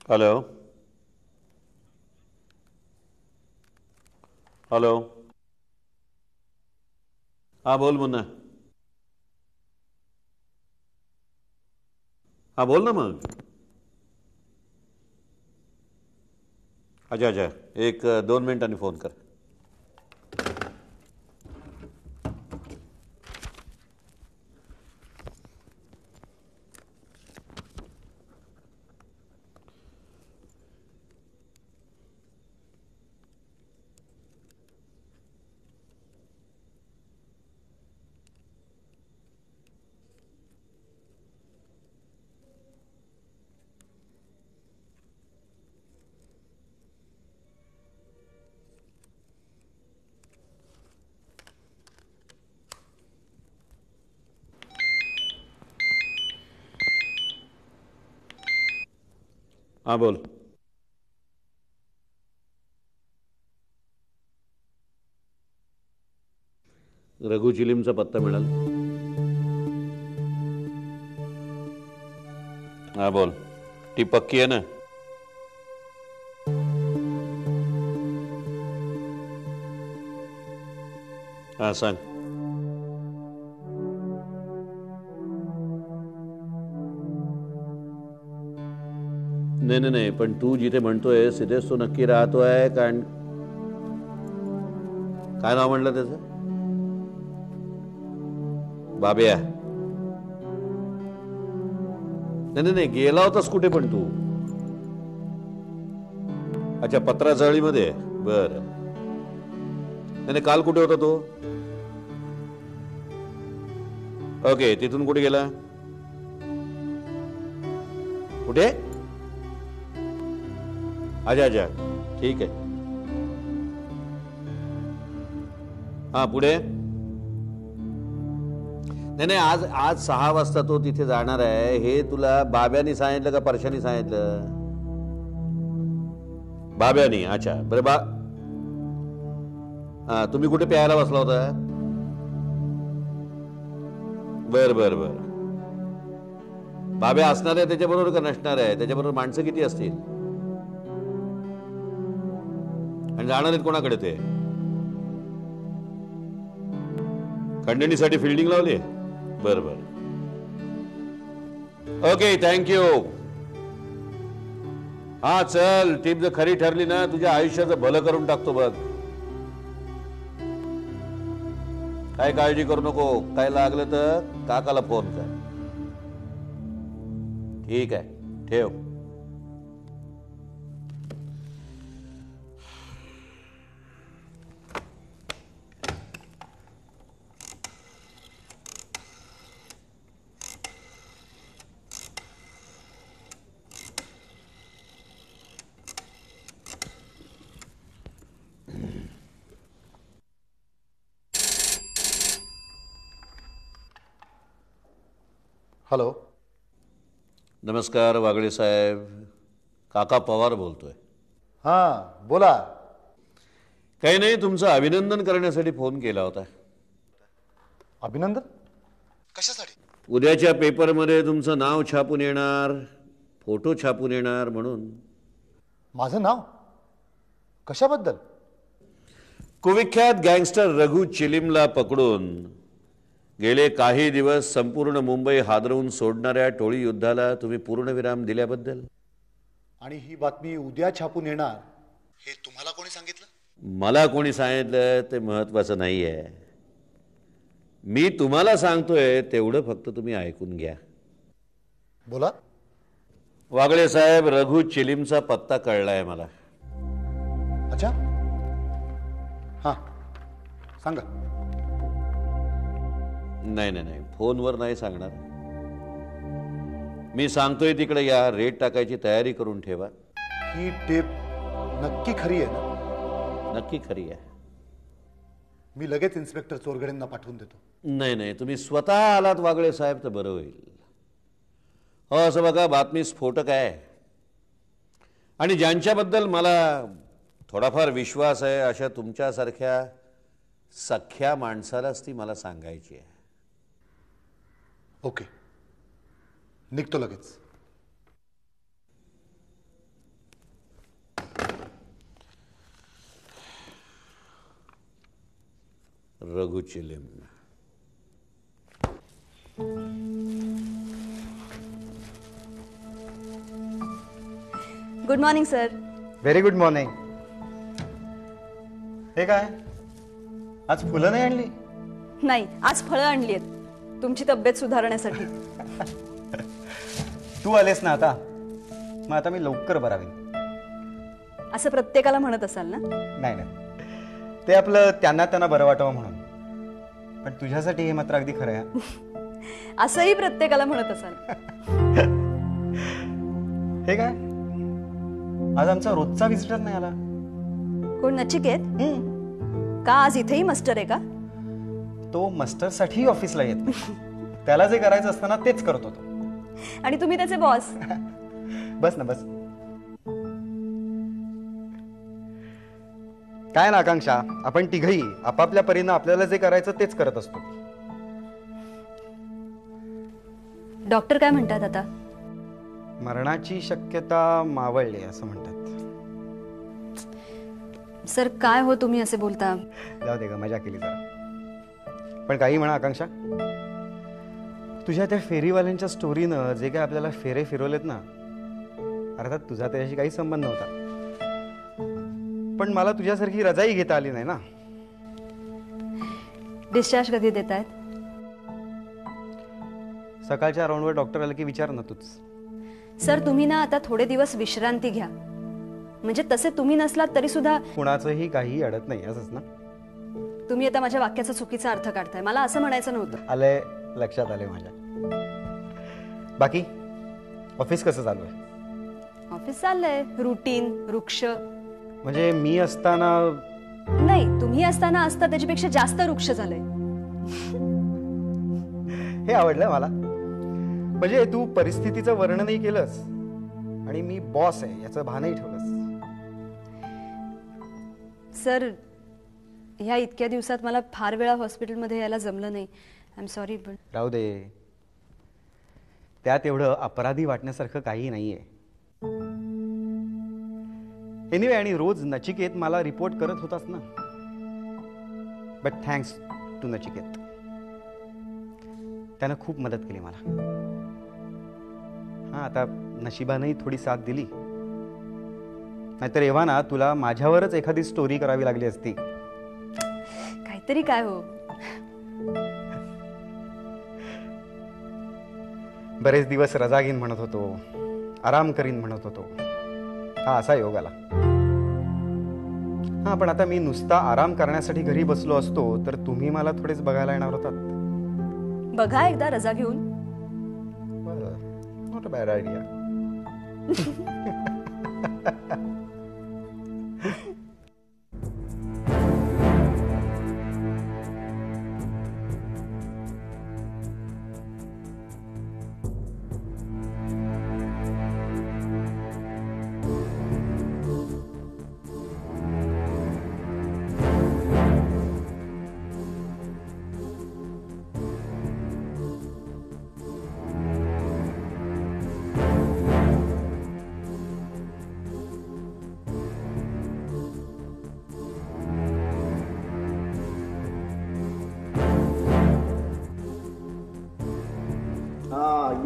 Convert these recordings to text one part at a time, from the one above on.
Hello hello. हां बोल मुन्ना. हां बोल ना मग. अच्छा अच्छा, एक 2 मिनिटांनी फोन कर. हां बोल. रघु चिलीमचा पत्ता मिळाला. हां बोल. ती पक्की आहे ना? हां सांग. नाही नाही नाही, पण तू जिथे म्हणतोय तिथेच तो नक्की राहतोय. कारण काय नाव म्हणलं त्याचं? बाब्या. नाही नाही नाही, गेला होतास कुठे पण तू? अच्छा, पत्राचाळीमध्ये. बरं. नाही नाही, काल कुठे होता तो? ओके, तिथून कुठे गेला? कुठे? अच्छा अच्छा, ठीक आहे. हां पुढे? नाही नाही, आज आज 6 वाजता तो तिथे जाणार आहे हे तुला बाब्यानी सांगितलं का परशानी सांगितलं? बाब्यानी. अच्छा बरं. हां, तुम्ही कुठे प्यायला बसला होता? बर बर बर. बाब्या असणार आहे त्याच्याबरोबर का नसणार आहे? त्याच्याबरोबर माणसं किती असतील? आणि जाणार आहेत कोणाकडे ते? खंडणीसाठी फिल्डिंग लावली? बर बर. Okay, thank you. हा चल, टीप जर खरी ठरली ना तुझ्या आयुष्याचं भलं करून टाकतो बघ. काय काळजी करू नको. काय लागलं तर काकाला फोन कर. ठीक आहे, ठेव. हॅलो. नमस्कार वागळे साहेब. काका पवार बोलतोय. हां बोला. काही नाही, तुमचं अभिनंदन करण्यासाठी फोन केला होता. अभिनंदन कशासाठी? उद्याच्या पेपरमध्ये तुमचं नाव छापून येणार, फोटो छापून येणार म्हणून. माझं नाव कशाबद्दल? कुविख्यात गँगस्टर रघु चिलीमला पकडून गेले काही दिवस संपूर्ण मुंबई हादरवून सोडणाऱ्या टोळी युद्धाला तुम्ही पूर्णविराम दिल्याबद्दल. आणि ही बातमी उद्या छापून येणार हे तुम्हाला कोणी सांगितलं? मला कोणी सांगितलं ते महत्वाचं नाही आहे. मी तुम्हाला सांगतोय तेवढं फक्त तुम्ही ऐकून घ्या. बोला. वागळे साहेब, रघु चिलीमचा पत्ता कळलाय मला. अच्छा, हां सांगा. नाही नाही नाही, फोनवर नाही सांगणार. मी सांगतोय तिकडे या. रेट टाकायची तयारी करून ठेवा. ही टेप नक्की खरी आहे ना? नक्की खरी आहे. मी लगेच इन्स्पेक्टर चोरगडेंना पाठवून देतो. नाही नाही, तुम्ही स्वतः आलात वागळे साहेब तर बरं होईल. हो असं बघा, बातमी स्फोटक आहे आणि ज्यांच्याबद्दल मला थोडाफार विश्वास आहे अशा तुमच्यासारख्या सख्या माणसालाच ती मला सांगायची आहे. ओके, निघतो लगेच. Raghu Chilima. Good morning sir. Very good morning. हे काय आज फुलं नाही आणली? नाही, आज फळं आणली आहेत तुमची तब्येत सुधारण्यासाठी. तू आलेस ना आता, मग आता मी लवकर बरा होईन. असं प्रत्येकाला म्हणत असाल ना? नाही नाही, ते आपलं त्यांना बरं वाटावं म्हणून. पण तुझ्यासाठी हे मात्र अगदी खरं आहे. असंही प्रत्येकाला म्हणत असाल. हे काय आज आमचा रोजचा व्हिजिटर नाही आला? कोण, नचिकेत? का आज इथेही मस्टर आहे का? तो मस्टरसाठी ऑफिसला येत नाही. त्याला जे करायचं असतं ना तेच करत होतो. आणि तुम्ही त्याचे बॉस. बस ना बस. काय ना आकांक्षा, आपण तिघही आपापल्या परीनं आपल्याला जे करायचं तेच करत असतो. डॉक्टर काय म्हणतात आता? मरणाची शक्यता मावळली असं म्हणतात. सर काय हो तुम्ही असे बोलता? जाऊ दे ग, मजा केली जरा. पण काही म्हणा आकांक्षा, तुझ्या त्या फेरीवाल्यांच्या स्टोरीनं जे काय आपल्याला फेरे फिरवलेत ना, अर्थात तुझा त्याच्याशी काही संबंध नव्हता, पण मला तुझ्यासारखी रजाई घेता आली नाही ना. डिस्चार्ज कधी देत आहेत? सकाळच्या राऊंडवर डॉक्टर आलं की विचार ना तूच. सर तुम्ही ना आता थोडे दिवस विश्रांती घ्या. म्हणजे तसे तुम्ही नसलात तरी सुद्धा कुणाचंही काही अडत नाही असंच ना? तुम्ही आता माझ्या वाक्याचा चुकीचा अर्थ काढताय. मला असं म्हणायचं नव्हतं. आलंय, लक्षात आलंय माझ्या. बाकी ऑफिस कसं चालू आहे? ऑफिस चाललंय रुटीन, वृक्ष. म्हणजे मी असताना? नाही, तुम्ही असताना असता त्याच्यापेक्षा जास्त वृक्ष झालंय. हे आवडलं मला. म्हणजे तू परिस्थितीचं वर्णनही केलंस आणि मी बॉस आहे याचं भानही ठेवलंस. सर ह्या इतक्या दिवसात मला फार वेळा हॉस्पिटलमध्ये यायला जमलं नाही. I am sorry. पण राहू दे, त्यात एवढं अपराधी वाटण्यासारखं काही नाहीये. एनिवे, आणि रोज नचिकेत मला रिपोर्ट करत होतास ना. बट थँक्स टू नचिकेत, त्यानं खूप मदत केली मला. हा, आता नशिबानंही थोडी साथ दिली, नाहीतर एव्हा ना तुला माझ्यावरच एखादी स्टोरी करावी लागली असती. काहीतरी काय हो. बरेच दिवस रजा घेईन म्हणत होतो, आराम करीन म्हणत होतो. हा असा योग आला. हा, पण आता मी नुसता आराम करण्यासाठी घरी बसलो असतो तर तुम्ही मला थोडेच बघायला येणार होतात. बघा एकदा रजा घेऊन. Not a bad idea.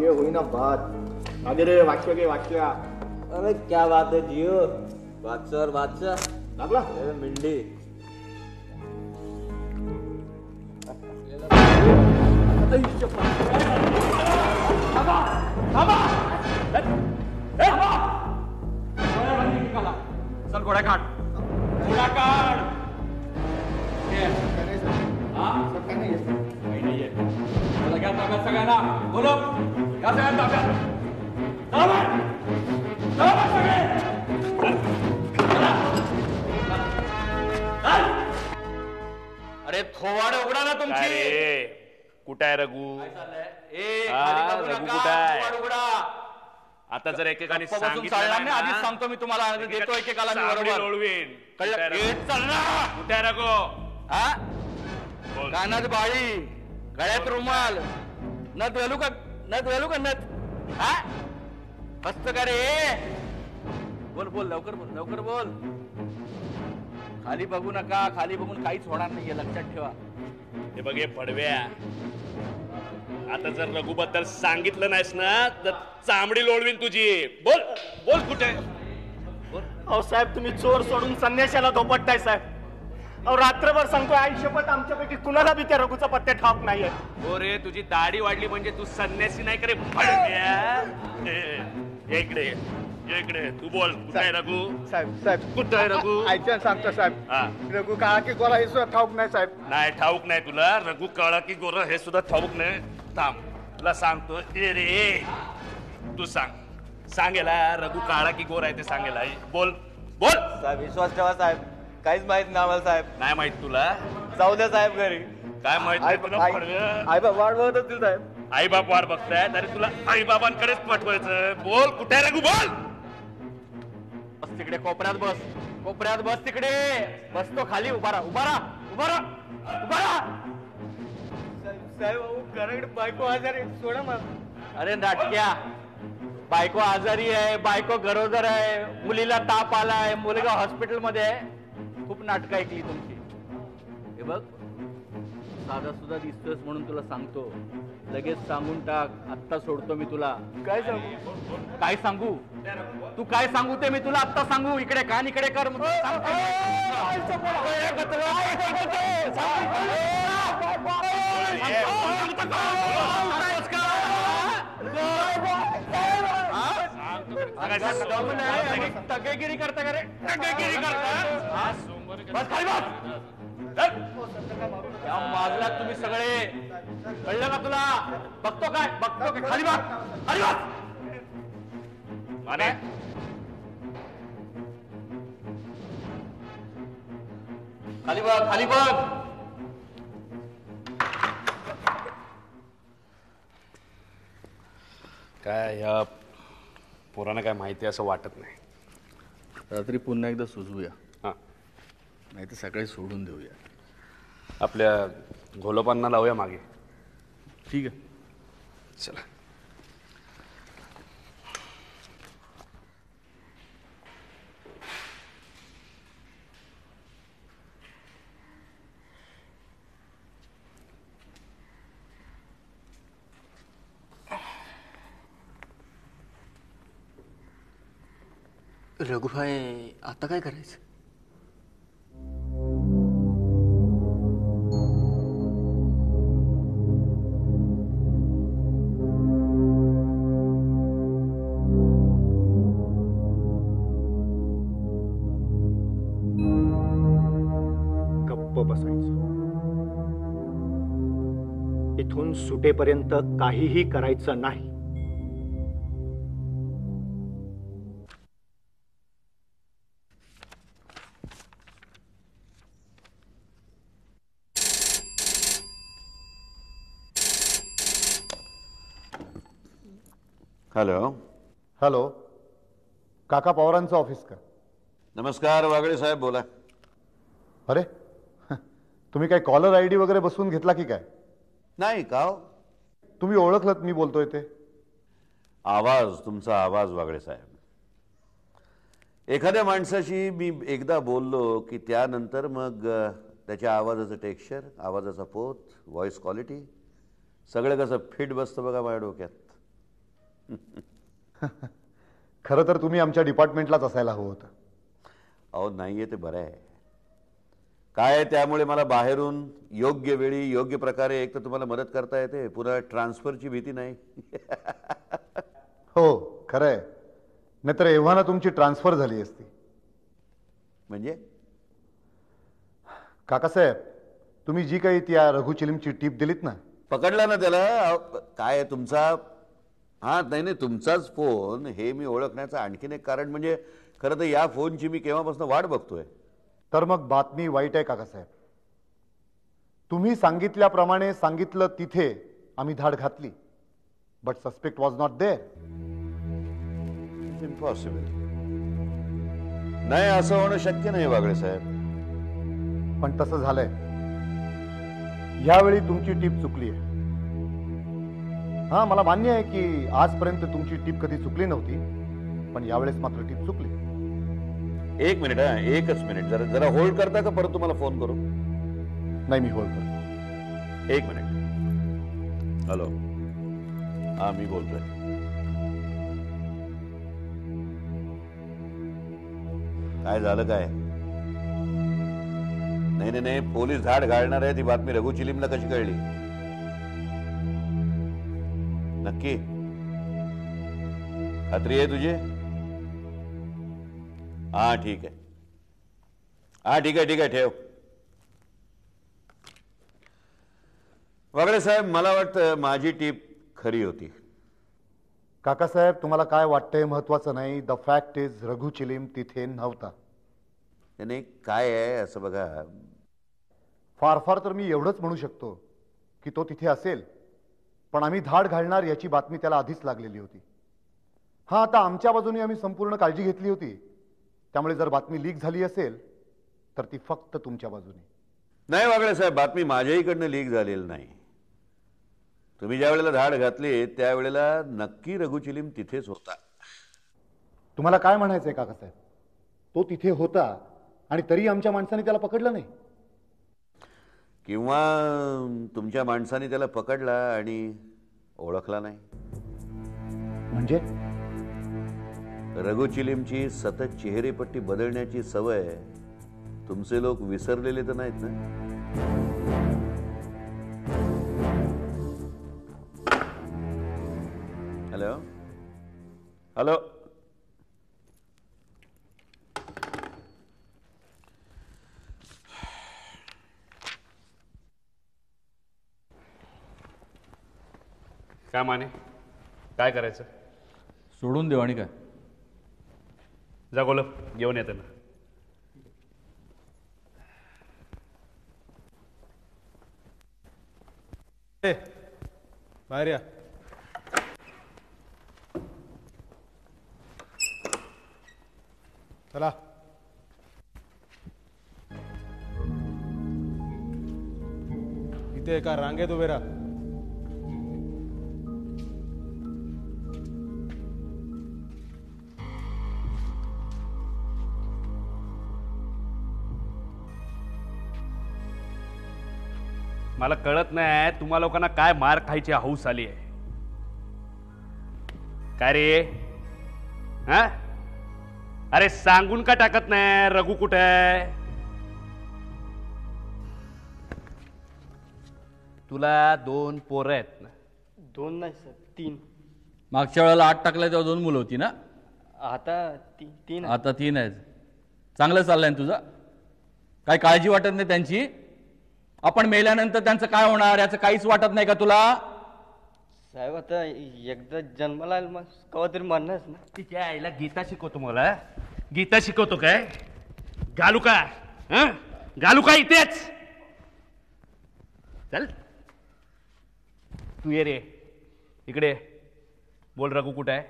ये हुई ना बात. आगे रे, वाक्य के वाक्य. अरे क्या बात है जियो. बादशाह और बादशाह लागला. अरे मिंडी. चल घोडा काढ. घोडा काढ. चला घ्या ताब्यात सगळ्यांना. बोलो, या सगळ्यांना ताब्यात. अरे थोवाड उघडा ना तुमची. कुठं आहे रघु? रघु कुठं आहे? आता जर एकेकाने सांगितलं ना, आधीच सांगतो मी तुम्हाला. देतो एकेकाला मी बरोबर. लोळवीन. कळलं? ए, चल ना. कुठे आहे रघु? हा? बोल. कानात बाळी, गळ्यात रुमाल, नथ घालू का? नथ घालू का नथ? हा? मस्त का रे? बोल बोल, लवकर बोल, लवकर बोल. खाली बघू नका, खाली बघून काहीच होणार नाहीये, लक्षात ठेवा. हे बघ हे पडव्या, आता जर रघुबद्दल सांगितलं नाहीस ना तर चामडी लोळवीन तुझी. बोल बोल कुठे. अहो साहेब, तुम्ही चोर सोडून संन्याशाला धोपटताय साहेब. अहो रात्रभर सांगतोय, आयुष्यभर आमच्यापैकी कुणाला बी त्या रघुचा पत्ते ठाऊक नाहीये. हो रे, तुझी दाढी वाढली म्हणजे तू संन्यासी नाही करे पडव्या. ये इकडे, ये इकडे. तू बोल, कुठे आहे रघु? साहेब साहेब कुठे आहे रघु? ऐकून सांगतो साहेब. हा, रघु काळा की गोरा हे सुद्धा ठाऊक नाही साहेब. नाही ठाऊक नाही तुला. रघु काळा की गोरा हे सुद्धा ठाऊक नाही. थांब, तुला सांगतो. ए रे, तू सांगेला रघु काळा की गोरा आहे ते सांगेला. बोल बोल. साहेब विश्वास ठेवा साहेब, काहीच माहित नाही आम्हाला साहेब. नाही माहित तुला? जाऊ द्या साहेब घरी. काय माहित नाही तुला? पडव्या. आई बाप वाट बघत असतील साहेब. आई बाप वाट बघतायत, अरे तुला आई बाबांकडेच पाठवायचं. बोल कुठे आहे रघु? बोल. बस तिकडे कोपऱ्यात बस, कोपऱ्यात बस तिकडे. बसतो खाली. उभा राहा, उभा राहा, उभा राहा, उभा राहा. साहेब घराकडे बायको आजारी, सोडा मला. अरे नाटक्या, बायको आजारी आहे, बायको गरोदर आहे, मुलीला ताप आलाय, मुलगा हॉस्पिटल मध्ये आहे. खूप नाटकं ऐकली तुमची. हे बघ, साधा सुद्धा दिसतोस म्हणून तुला सांगतो, लगेच सांगून टाक. आत्ता सोडतो मी तुला. काय सांगू? काय सांगू? तू काय सांगू ते मी तुला आत्ता सांगू. इकडे कान इकडे कर. टकेगिरी करता का रे? टकेगिरी करता? बस खाली बस. या माजलात तुम्ही सगळे, कळलं का तुला? बघतो काय? बघतो काय? खाली बघ, खाली बघ. माने, खाली बघ, खाली बघ. काय या पोरांना काय माहिती असं वाटत नाही. रात्री पुन्हा एकदा सुचवूया, हा, नाही तर सकाळी सोडून देऊया. आपल्या घोलोपांना लावूया मागे. ठीक आहे, चला. रघुभाई, आता काय करायचं? गप्प बसायचं. इथून सुटेपर्यंत काहीही करायचं नाही. हॅलो. हॅलो, काका पवारांचं ऑफिस का? नमस्कार वागळे साहेब, बोला. अरे तुम्ही काय कॉलर आय डी वगैरे बसवून घेतला की काय? नाही का हो? तुम्ही ओळखलत मी बोलतोय ते? आवाज, तुमचा आवाज वागळे साहेब. एखाद्या माणसाशी मी एकदा बोललो की त्यानंतर मग त्याच्या आवाजाचं टेक्स्चर, आवाजाचा पोत, व्हॉइस क्वालिटी सगळं कसं फिट बसतं बघा माझ्या डोक्यात. खरं तर तुम्ही आमच्या डिपार्टमेंटलाच असायला हवं होतं. अहो नाहीये ते बरं आहे. काय त्यामुळे मला बाहेरून योग्य वेळी योग्य प्रकारे एक तर तुम्हाला मदत करता येते, पुन्हा ट्रान्सफरची भीती नाही. हो खरं आहे, नाहीतर एव्हाना तुमची ट्रान्सफर झाली असती. म्हणजे काकासाहेब, तुम्ही जी काही त्या रघु चिलीमची टीप दिलीत ना, पकडला ना त्याला. काय आहे तुमचा? हां नाही, तुमचाच फोन हे मी ओळखण्याचं आणखीन एक कारण म्हणजे खरं तर या फोनची मी केव्हापासून वाट बघतोय. तर मग बातमी वाईट आहे काकासाहेब. तुम्ही सांगितल्याप्रमाणे सांगितलं तिथे आम्ही धाड घातली, but suspect was not there. Impossible. नाही, असं होणं शक्य नाही वागळे साहेब. पण तसं झालंय. यावेळी तुमची टीप चुकली आहे. हा, मला मान्य आहे की आजपर्यंत तुमची टीप कधी चुकली नव्हती, पण यावेळेस मात्र टीप चुकली. एक मिनिट, हा एकच मिनिट, जरा जरा होल्ड करता का परत तुम्हाला फोन करू? नाही, मी होल्ड करतो. एक मिनिट. हॅलो, हा मी बोलतोय. काय झालं काय? नाही नाही नाही, पोलीस धाड घालणार आहे ती बातमी रघु चिलीमला कशी कळली? नक्की खात्री आहे तुझी? हा ठीक आहे, हा ठीक आहे, ठीक आहे, ठेव. वागळे साहेब, मला वाटतं माझी टीप खरी होती. काकासाहेब, तुम्हाला काय वाटतंय महत्वाचं नाही. द फॅक्ट इज रघु चिलीम तिथे नव्हता. नाही काय आहे असं बघा, फार फार तर मी एवढंच म्हणू शकतो की तो तिथे असेल, पण आम्ही धाड घालणार याची बातमी त्याला आधीच लागलेली होती. हा, आता आमच्या बाजूने आम्ही संपूर्ण काळजी घेतली होती, त्यामुळे जर बातमी लीक झाली असेल तर ती फक्त तुमच्या बाजूने. नाही वागळे साहेब, बातमी माझ्याहीकडनं लीक झालेली नाही. तुम्ही ज्या वेळेला धाड घातली त्यावेळेला नक्की रघु चिलीम तिथेच होता. तुम्हाला काय म्हणायचंय काकासाहेब? तो तिथे होता आणि तरी आमच्या माणसाने त्याला पकडलं नाही? किंवा तुमच्या माणसाने त्याला पकडला आणि ओळखला नाही? म्हणजे रघु चिलीमची सतत चेहरेपट्टी बदलण्याची सवय तुमचे लोक विसरलेले तर नाहीत ना? हॅलो हॅलो, काय माने, काय करायचं? सोडून देऊ आणि काय? जा गोलप, घेऊन येते ना. बाहेर या. चला. इथे एका रांगेत उभे राहा. मला कळत नाही तुम्हा लोकांना काय मार खायची हौस आली आहे. काय रे, हा? अरे सांगून का टाकत नाही रघु कुठे आहे? तुला 2 पोरं आहेत ना? 2 नाही सर, 3. मागच्या वेळेला 8 टाकल्या तेव्हा 2 मुलं होती ना? आता 3. आता 3 आहेत. चांगलं चाललंय ना तुझं? काय काळजी वाटत नाही त्यांची? आपण मेल्यानंतर त्यांचं काय होणार याचं काहीच वाटत नाही का तुला? साहेब, आता एकदा जन्माला आलं मग कवा तरी मरणारच ना. तिच्या आईला गीता शिकवतो. मला गीता शिकवतो काय? घालू का? घालू का इथेच? चल तू ये रे इकडे. बोल, रघु कुठे आहे?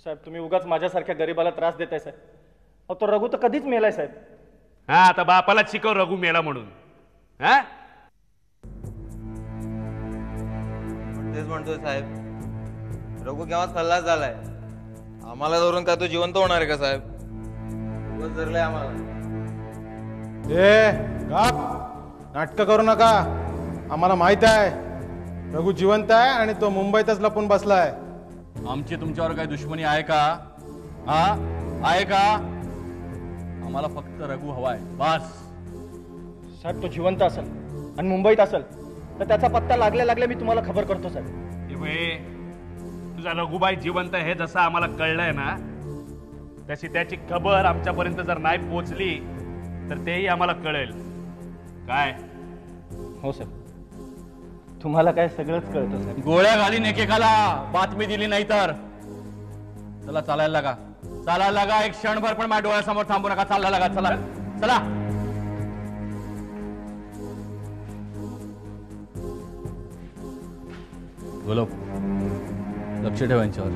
साहेब, तुम्ही उगाच माझ्यासारख्या गरीबाला त्रास देताय साहेब. अहो, तो रघु तर कधीच मेलाय साहेब. हा, आता बापाला शिकव रघु मेला म्हणून. हा, तेच म्हणतोय साहेब, रघु केव्हा खल्लास झालाय. आम्हाला धरून काय तो जिवंत होणार आहे का साहेब? उगाच धरलंय आम्हाला. नाटकं करू नका. आम्हाला माहित आहे रघु जिवंत आहे आणि तो मुंबईतच लपून बसलाय. आमची तुमच्यावर काही दुश्मनी आहे का? हा, आहे का? आम्हाला फक्त रघु हवाय, बस. साहेब, तो जिवंत असेल आणि मुंबईत असेल तर त्याचा पत्ता लागल्या लागल्या मी तुम्हाला खबर करतो साहेब. तुझा रघुबाई जिवंत हे जसं आम्हाला कळलंय ना, तशी त्याची खबर आमच्यापर्यंत जर नाही पोचली तर तेही आम्हाला कळेल. काय? हो साहेब, तुम्हाला काय सगळंच कळतं साहेब. गोळ्या घालीन एकेकाला बातमी दिली नाही तर. चला चालायला लागा, चालायला लागा. एक क्षणभर पण माझ्या डोळ्यासमोर थांबू नका. चालायला लागा, चला चला. बोलो, लक्ष ठेवा यांच्यावर.